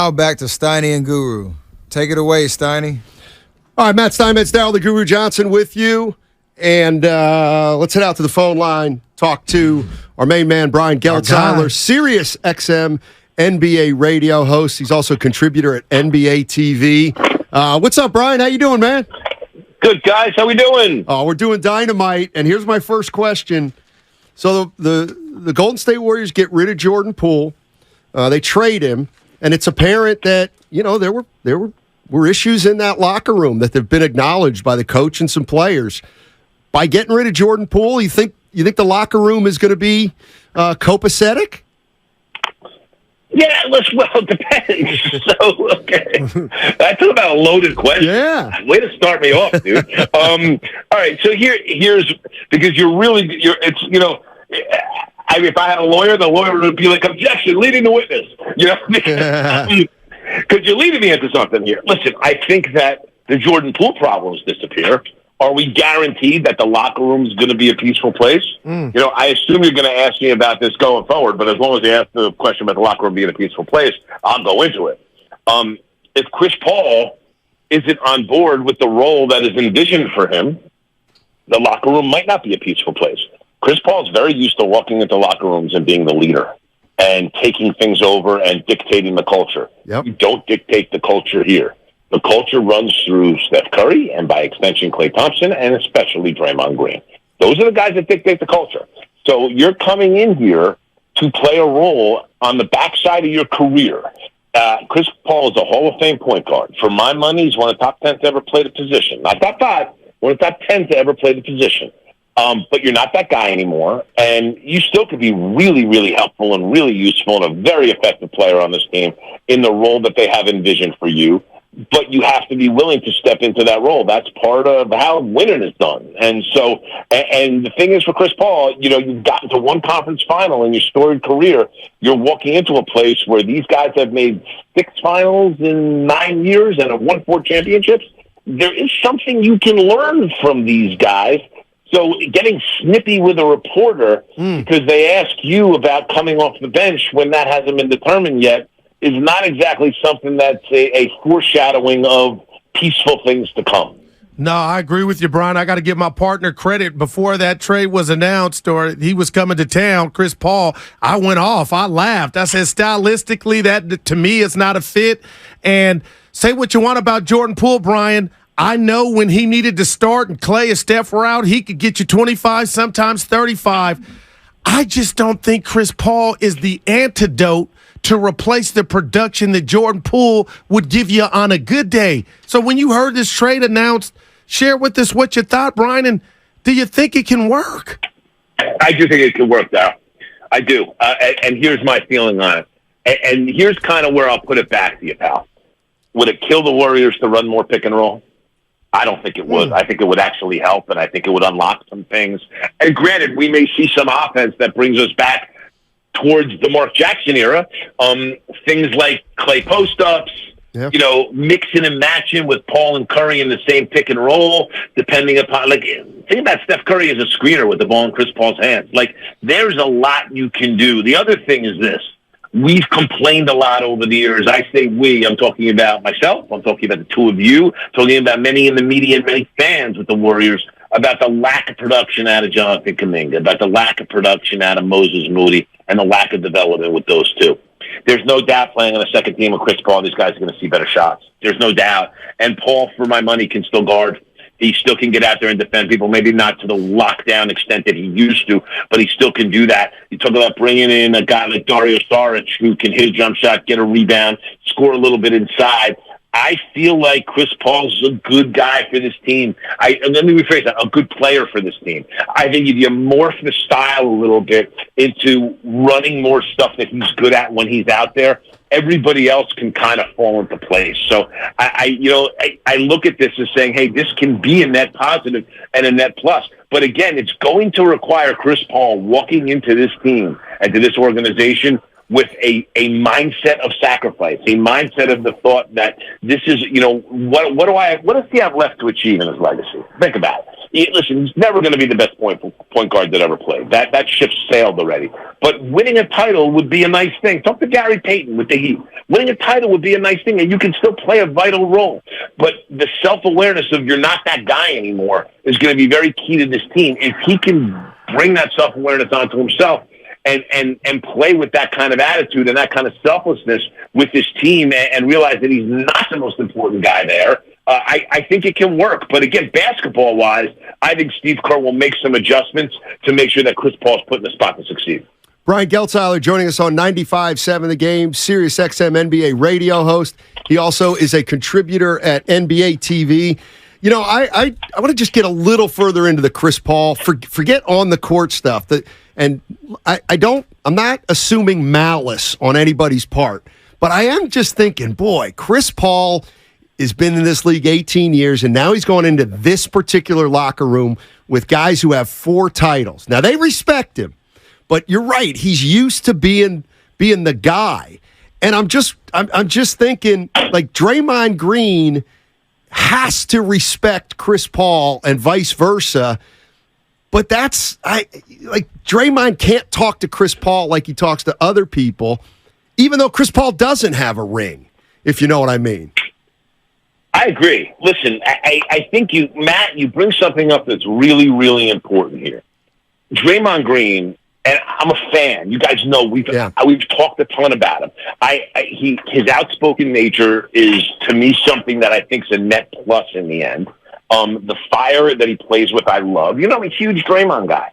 Now back to Steiny and Guru. Take it away, Steiny. All right, Matt Steinmetz, Darryl the Guru Johnson with you. And let's head out to the phone line, talk to our main man, Brian Geltzeiler, Sirius XM NBA radio host. He's also a contributor at NBA TV. What's up, Brian? How you doing, man? Good, guys. How we doing? Oh, we're doing dynamite. And here's my first question. So the Golden State Warriors get rid of Jordan Poole. They trade him. And it's apparent that, you know, there were issues in that locker room that have been acknowledged by the coach and some players. By getting rid of Jordan Poole, you think the locker room is going to be copacetic? Yeah, it depends. So, okay. That's about a loaded question. Yeah. Way to start me off, dude. All right, so here's because it's, you know, if I had a lawyer, the lawyer would be like, objection, leading the witness. You know? Because you're leading me into something here. Listen, I think that the Jordan Poole problems disappear. Are we guaranteed that the locker room is going to be a peaceful place? You know, I assume you're going to ask me about this going forward, but as long as you ask the question about the locker room being a peaceful place, I'll go into it. If Chris Paul isn't on board with the role that is envisioned for him, the locker room might not be a peaceful place. Chris Paul is very used to walking into locker rooms and being the leader and taking things over and dictating the culture. Yep. You don't dictate the culture here. The culture runs through Steph Curry and, by extension, Klay Thompson, and especially Draymond Green. Those are the guys that dictate the culture. So you're coming in here to play a role on the backside of your career. Chris Paul is a Hall of Fame point guard. For my money, he's one of the top 10 to ever play the position. Not top 5, one of the top 10 to ever play the position. But you're not that guy anymore, and you still could be really, really helpful and really useful and a very effective player on this team in the role that they have envisioned for you. But you have to be willing to step into that role. That's part of how winning is done. And so, and the thing is for Chris Paul, you know, you've gotten to one conference final in your storied career. You're walking into a place where these guys have made 6 finals in 9 years and have won 4 championships. There is something you can learn from these guys. So getting snippy with a reporter because they ask you about coming off the bench when that hasn't been determined yet is not exactly something that's a foreshadowing of peaceful things to come. No, I agree with you, Brian. I got to give my partner credit. Before that trade was announced or he was coming to town, Chris Paul, I went off. I laughed. I said, stylistically, that to me is not a fit. And say what you want about Jordan Poole, Brian. I know when he needed to start and Klay and Steph were out, he could get you 25, sometimes 35. I just don't think Chris Paul is the antidote to replace the production that Jordan Poole would give you on a good day. So when you heard this trade announced, share with us what you thought, Brian, and do you think it can work? I do think it can work, Darryl. I do. And here's my feeling on it. And here's kind of where I'll put it back to you, pal. Would it kill the Warriors to run more pick and roll? I don't think it would. I think it would actually help, and I think it would unlock some things. And granted, we may see some offense that brings us back towards the Mark Jackson era. Things like Klay post-ups, you know, mixing and matching with Paul and Curry in the same pick and roll, depending upon, like, think about Steph Curry as a screener with the ball in Chris Paul's hands. Like, there's a lot you can do. The other thing is this. We've complained a lot over the years. I say we. I'm talking about myself. I'm talking about the two of you. Talking about many in the media and many fans with the Warriors about the lack of production out of Jonathan Kuminga, about the lack of production out of Moses Moody, and the lack of development with those two. There's no doubt playing on a second team with Chris Paul, these guys are going to see better shots. There's no doubt. And Paul, for my money, can still guard. He still can get out there and defend people, maybe not to the lockdown extent that he used to, but he still can do that. You talk about bringing in a guy like Dario Saric who can hit a jump shot, get a rebound, score a little bit inside. I feel like Chris Paul's a good guy for this team. Let me rephrase that, a good player for this team. I think if you morph the style a little bit into running more stuff that he's good at when he's out there, everybody else can kind of fall into place. So I look at this as saying, hey, this can be a net positive and a net plus. But again, it's going to require Chris Paul walking into this team and to this organization with a mindset of sacrifice, a mindset of the thought that this is, what does he have left to achieve in his legacy? Think about it. Listen, he's never going to be the best point guard that ever played. That ship sailed already. But winning a title would be a nice thing. Talk to Gary Payton with the Heat. Winning a title would be a nice thing, and you can still play a vital role. But the self-awareness of you're not that guy anymore is going to be very key to this team. If he can bring that self-awareness onto himself and play with that kind of attitude and that kind of selflessness with his team and realize that he's not the most important guy there, I think it can work. But again, basketball-wise, I think Steve Kerr will make some adjustments to make sure that Chris Paul's put in the spot to succeed. Brian Geltzeiler joining us on 95.7 The Game, Sirius XM NBA radio host. He also is a contributor at NBA TV. You know, I want to just get a little further into the Chris Paul. Forget on the court stuff. I'm not assuming malice on anybody's part, but I am just thinking, boy, Chris Paul has been in this league 18 years, and now he's going into this particular locker room with guys who have 4 titles. Now, they respect him, but you're right. He's used to being the guy. And I'm just thinking, like, Draymond Green has to respect Chris Paul and vice versa. But Draymond can't talk to Chris Paul like he talks to other people, even though Chris Paul doesn't have a ring, if you know what I mean. I agree. Listen, I think Matt, you bring something up that's really, really important here. Draymond Green, and I'm a fan. You guys know we've talked a ton about him. His outspoken nature is, to me, something that I think is a net plus in the end. The fire that he plays with, I love. You know, I'm a huge Draymond guy.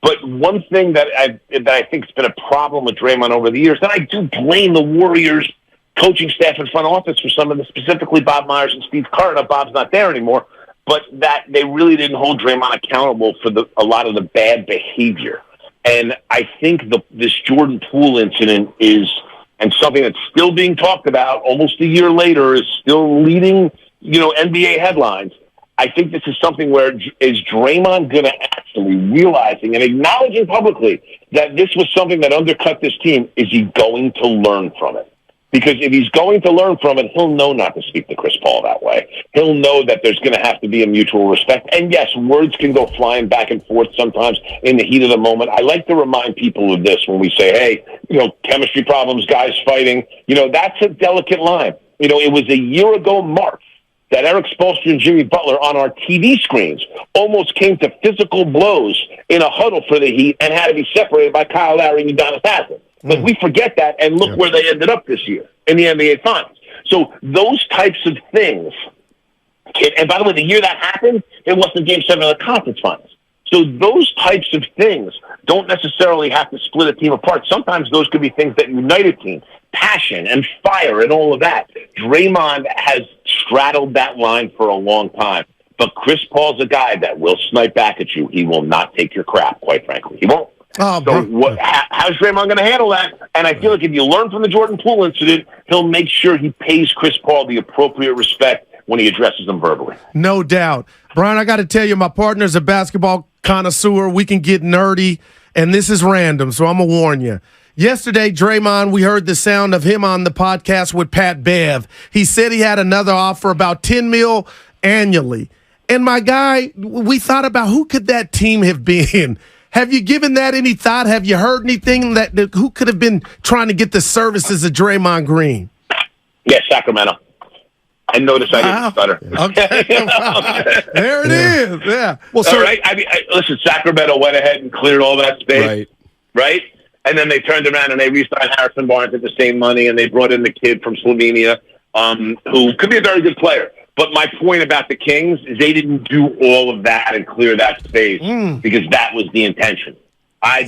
But one thing that I think has been a problem with Draymond over the years, and I do blame the Warriors coaching staff and front office for some of the, specifically Bob Myers and Steve Kerr. Now, Bob's not there anymore, but that they really didn't hold Draymond accountable for a lot of the bad behavior. And I think this Jordan Poole incident and something that's still being talked about almost a year later, is still leading, NBA headlines. I think this is something where is Draymond going to actually realizing and acknowledging publicly that this was something that undercut this team? Is he going to learn from it? Because if he's going to learn from it, he'll know not to speak to Chris Paul that way. He'll know that there's going to have to be a mutual respect. And yes, words can go flying back and forth sometimes in the heat of the moment. I like to remind people of this when we say, hey, chemistry problems, guys fighting. That's a delicate line. It was a year ago March that Eric Spoelstra and Jimmy Butler on our TV screens almost came to physical blows in a huddle for the Heat and had to be separated by Kyle Lowry and Udonis Haslem. But we forget that, and look where they ended up this year in the NBA Finals. So those types of things, and by the way, the year that happened, it wasn't Game 7 of the Conference Finals. So those types of things don't necessarily have to split a team apart. Sometimes those could be things that unite a team, passion and fire and all of that. Draymond has straddled that line for a long time. But Chris Paul's a guy that will snipe back at you. He will not take your crap, quite frankly. He won't. How's Draymond going to handle that? And I feel like if you learn from the Jordan Poole incident, he'll make sure he pays Chris Paul the appropriate respect when he addresses him verbally. No doubt. Brian, I got to tell you, my partner's a basketball connoisseur. We can get nerdy, and this is random, so I'm going to warn you. Yesterday, Draymond, we heard the sound of him on the podcast with Pat Bev. He said he had another offer, about $10 million annually. And my guy, we thought about who could that team have been? Have you given that any thought? Have you heard anything that who could have been trying to get the services of Draymond Green? Yeah, Sacramento. And notice I didn't stutter. Okay. There it is. Yeah. Well, all right. I mean, listen, Sacramento went ahead and cleared all that space. Right? And then they turned around and they re-signed Harrison Barnes at the same money, and they brought in the kid from Slovenia, who could be a very good player. But my point about the Kings is they didn't do all of that and clear that space because that was the intention.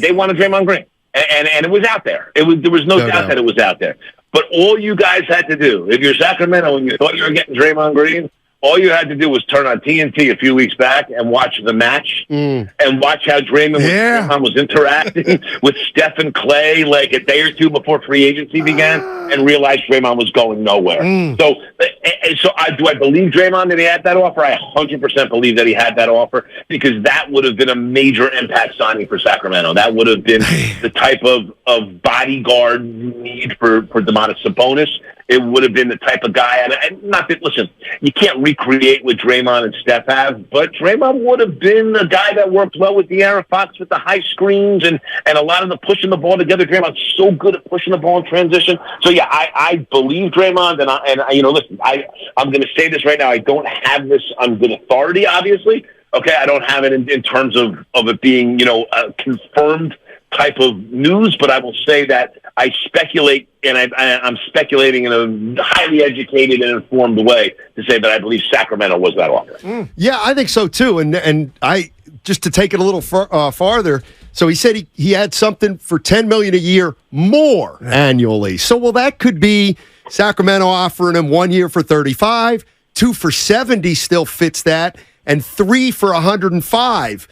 They wanted Draymond Green, and it was out there. There was no doubt that it was out there. But all you guys had to do, if you're Sacramento and you thought you were getting Draymond Green, all you had to do was turn on TNT a few weeks back and watch the match and watch how Draymond was interacting with Steph and Clay like a day or two before free agency began and realize Draymond was going nowhere. So do I believe Draymond that he had that offer? I 100% believe that he had that offer because that would have been a major impact signing for Sacramento. That would have been the type of bodyguard you need for Domantas Sabonis it would have been the type of guy. And not that, listen, you can't recreate what Draymond and Steph have, but Draymond would have been a guy that worked well with De'Aaron Fox with the high screens and a lot of the pushing the ball together. Draymond's so good at pushing the ball in transition. So yeah, I believe Draymond, and listen, I'm going to say this right now. I don't have this on good authority, obviously. Okay, I don't have it in terms of it being a confirmed type of news, but I will say that I speculate, and I'm speculating in a highly educated and informed way to say that I believe Sacramento was that offer. Yeah, I think so too. And I just to take it a little farther. So he said he had something for $10 million a year more annually. So that could be Sacramento offering him 1 year for 35, 2 for 70 still fits that, and 3 for 105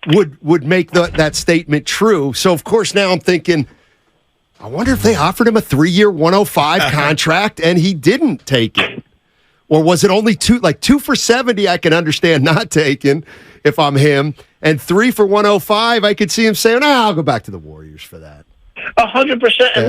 would make that statement true. So of course now I'm thinking, I wonder if they offered him a 3-year 105 contract and he didn't take it. Or was it only 2 for 70 I can understand not taking if I'm him, and 3 for 105 I could see him saying, I'll go back to the Warriors for that. 100%. And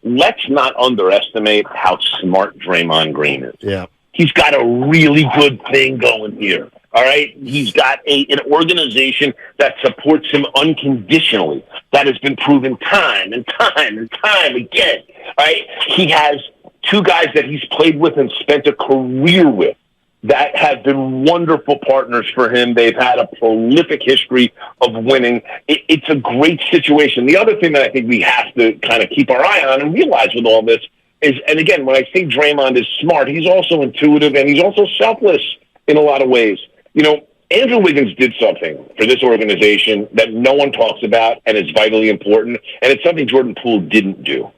let's not underestimate how smart Draymond Green is. Yeah. He's got a really good thing going here. All right? He's got an organization that supports him unconditionally. That has been proven time and time and time again. All right? He has 2 guys that he's played with and spent a career with that have been wonderful partners for him. They've had a prolific history of winning. It's a great situation. The other thing that I think we have to kind of keep our eye on and realize with all this is, and again, when I say Draymond is smart, he's also intuitive and he's also selfless in a lot of ways. Andrew Wiggins did something for this organization that no one talks about and is vitally important, and it's something Jordan Poole didn't do.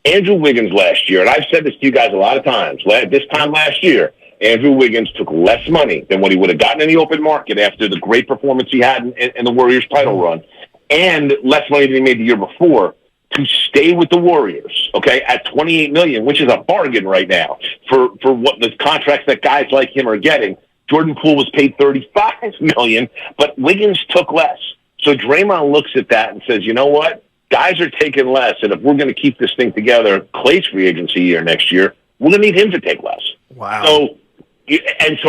Andrew Wiggins last year, and I've said this to you guys a lot of times, this time last year, Andrew Wiggins took less money than what he would have gotten in the open market after the great performance he had in the Warriors title run, and less money than he made the year before to stay with the Warriors, okay, at $28 million, which is a bargain right now for what the contracts that guys like him are getting. Jordan Poole was paid $35 million, but Wiggins took less. So Draymond looks at that and says, you know what? Guys are taking less, and if we're going to keep this thing together, Clay's free agency year next year, we're going to need him to take less. Wow. So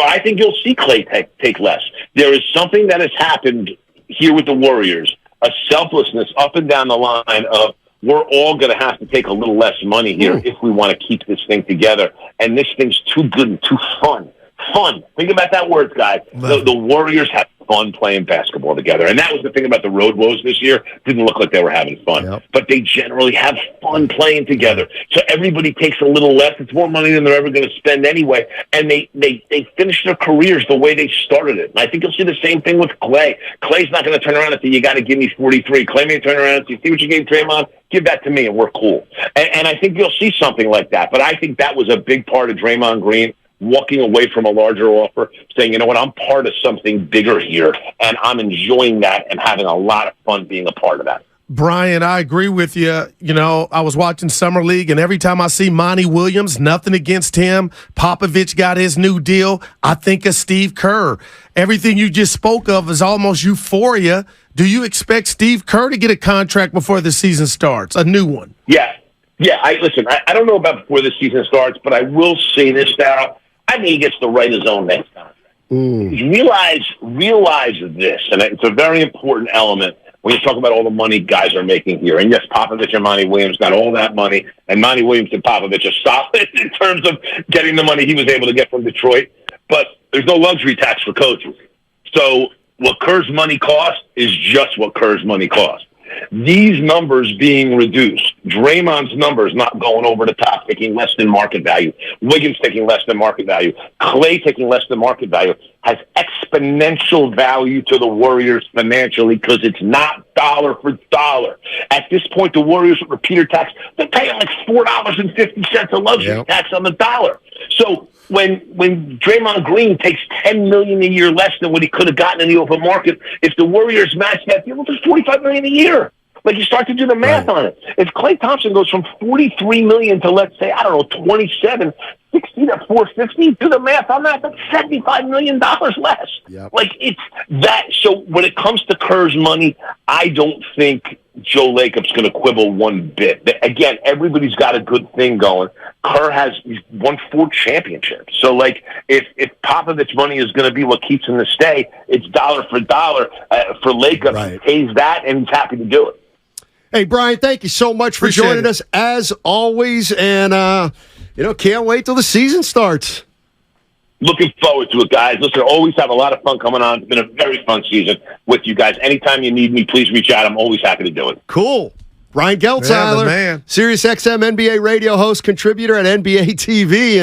I think you'll see Clay take less. There is something that has happened here with the Warriors, a selflessness up and down the line of we're all going to have to take a little less money here if we want to keep this thing together. And this thing's too good and too fun. Fun. Think about that word, guys. The Warriors have fun playing basketball together. And that was the thing about the Road Woes this year. Didn't look like they were having fun. Yep. But they generally have fun playing together. So everybody takes a little less. It's more money than they're ever going to spend anyway. And they finish their careers the way they started it. And I think you'll see the same thing with Clay. Clay's not going to turn around and say, you got to give me 43. Clay may turn around and say, see what you gave Draymond? Give that to me and we're cool. And I think you'll see something like that. But I think that was a big part of Draymond Green walking away from a larger offer, saying, you know what, I'm part of something bigger here, and I'm enjoying that and having a lot of fun being a part of that. Brian, I agree with you. I was watching Summer League, and every time I see Monty Williams, nothing against him, Popovich got his new deal, I think of Steve Kerr. Everything you just spoke of is almost euphoria. Do you expect Steve Kerr to get a contract before the season starts, a new one? Yeah. I don't know about before the season starts, but I will say this, Darryl. I think he gets to write his own next contract. Realize this, and it's a very important element when you talk about all the money guys are making here. And yes, Popovich and Monty Williams got all that money, and Monty Williams and Popovich are solid in terms of getting the money he was able to get from Detroit. But there's no luxury tax for coaches. So what Kerr's money costs is just what Kerr's money costs. These numbers being reduced, Draymond's numbers not going over the top, taking less than market value, Wiggins taking less than market value, Clay taking less than market value, has exponential value to the Warriors financially because it's not dollar for dollar. At this point, the Warriors with repeater tax, they're paying like $4.50 a luxury tax on the dollar. So when Draymond Green takes $10 million a year less than what he could have gotten in the open market, if the Warriors match that deal, it's $45 million a year. Like, you start to do the math on it. If Klay Thompson goes from $43 million to, let's say, I don't know, $27, 460 to 450. Do the math on that. That's $75 million less. Yep. Like, it's that. So when it comes to Kerr's money, I don't think Joe Lacob's going to quibble one bit. Again, everybody's got a good thing going. Kerr he's won 4 championships. So, like, if Popovich's money is going to be what keeps him to stay, it's dollar for dollar for Lacob. Right. He pays that, and he's happy to do it. Hey, Brian, thank you so much for Appreciate joining it. us, as always. And, can't wait till the season starts. Looking forward to it, guys. Listen, always have a lot of fun coming on. It's been a very fun season with you guys. Anytime you need me, please reach out. I'm always happy to do it. Cool. Brian Yeah, the Geltzeiler, man. Sirius XM NBA radio host, contributor at NBA TV.